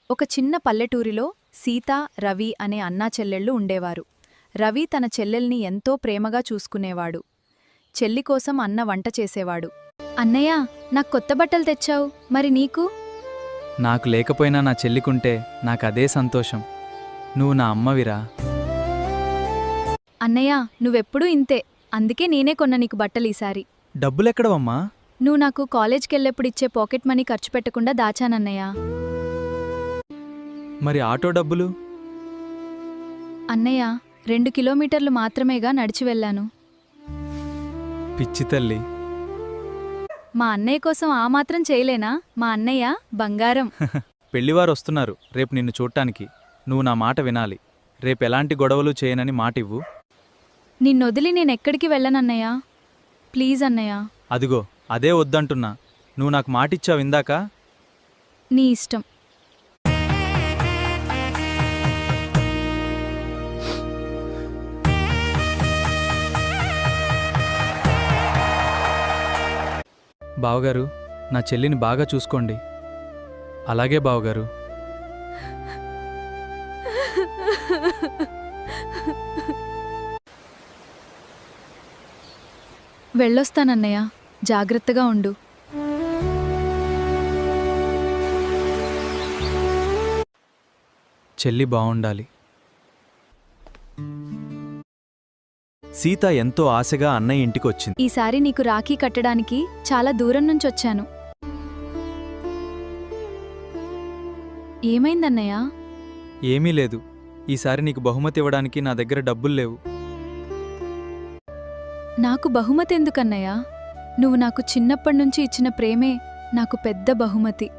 ఒక చిన్న పల్లెటూరిలో సీత, రవి అనే అన్నాచెల్లెళ్ళు ఉండేవారు. రవి తన చెల్లెల్ని ఎంతో ప్రేమగా చూసుకునేవాడు. చెల్లికోసం అన్న వంట చేసేవాడు. అన్నయ్య, నాకు కొత్త బట్టలు తెచ్చావు, మరి నీకు? నాకు లేకపోయినా నా చెల్లికుంటే నాకదే సంతోషం. నువ్వు నా అమ్మవిరా. అన్నయ్య, నువ్వెప్పుడూ ఇంతే, అందుకే నేనే కొన్న నీకు బట్టలీసారి. డబ్బులెక్కడవమ్మా? నువ్వు నాకు కాలేజ్కెళ్ళేప్పుడిచ్చే పాకెట్ మనీ ఖర్చు పెట్టకుండా దాచానన్నయ్యా. మరి ఆటో డబ్బులు? అన్నయ్య, 2 కిలోమీటర్లు మాత్రమేగా నడిచి వెళ్ళాను. పిచ్చి తల్లి. మా అన్నయ్య కోసం ఆ మాత్రం చేయలేనా? మా అన్నయ్య బంగారం. పెళ్లివారు వస్తున్నారు రేపు నిన్ను చూడటానికి. నువ్వు నా మాట వినాలి. రేపెలాంటి గొడవలు చేయనని మాటివ్వు. నిన్నొదిలి నేనెక్కడికి వెళ్ళనన్నయ్యా. ప్లీజ్ అన్నయ్య. అదిగో అదే వద్దంటున్నా. నువ్వు నాకు మాటిచ్చావు ఇందాక. నీ ఇష్టం. బావగారు, నా చెల్లిని బాగా చూసుకోండి. అలాగే బావగారు. వెళ్ళొస్తానన్నయ్య, జాగ్రత్తగా ఉండు. చెల్లి బావుండాలి. సీత ఎంతో ఆశగా అన్నయ్య ఇంటికొచ్చింది. ఈసారి నీకు రాఖీ కట్టడానికి చాలా దూరం నుంచొచ్చాను. ఏమైందన్నయ్య? ఏమీ లేదు. ఈసారి నీకు బహుమతి ఇవ్వడానికి నా దగ్గర డబ్బుల్లేవు. నాకు బహుమతి ఎందుకన్నయ్య? నువ్వు నాకు చిన్నప్పటినుంచి ఇచ్చిన ప్రేమే నాకు పెద్ద బహుమతి.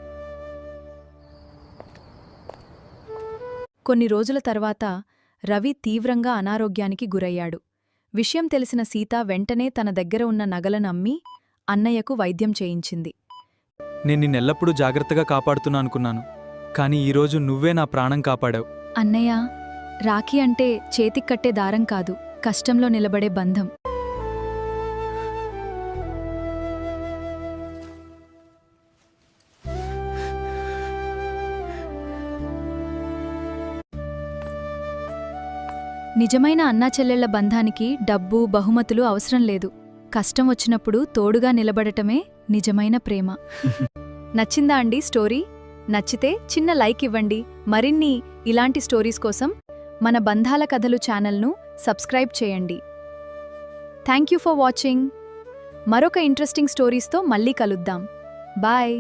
కొన్ని రోజుల తర్వాత రవి తీవ్రంగా అనారోగ్యానికి గురయ్యాడు. విషయం తెలిసిన సీత వెంటనే తన దగ్గర ఉన్న నగలను అమ్మి అన్నయ్యకు వైద్యం చేయించింది. నేను నిన్నెల్లప్పుడూ జాగ్రత్తగా కాపాడుతున్నా అనుకున్నాను, కానీ ఈరోజు నువ్వే నా ప్రాణం కాపాడావు. అన్నయ్య, రాఖీ అంటే చేతిక్కట్టే దారం కాదు, కష్టంలో నిలబడే బంధం. నిజమైన అన్నాచెల్లెళ్ల బంధానికి డబ్బు, బహుమతులు అవసరం లేదు. కష్టం వచ్చినప్పుడు తోడుగా నిలబడటమే నిజమైన ప్రేమ. నచ్చిందా అండి స్టోరీ? నచ్చితే చిన్న లైక్ ఇవ్వండి. మరిన్ని ఇలాంటి స్టోరీస్ కోసం మన బంధాల కథలు ఛానల్ను సబ్స్క్రైబ్ చేయండి. Thank you for watching. మరొక ఇంట్రెస్టింగ్ స్టోరీస్తో మళ్ళీ కలుద్దాం. బాయ్.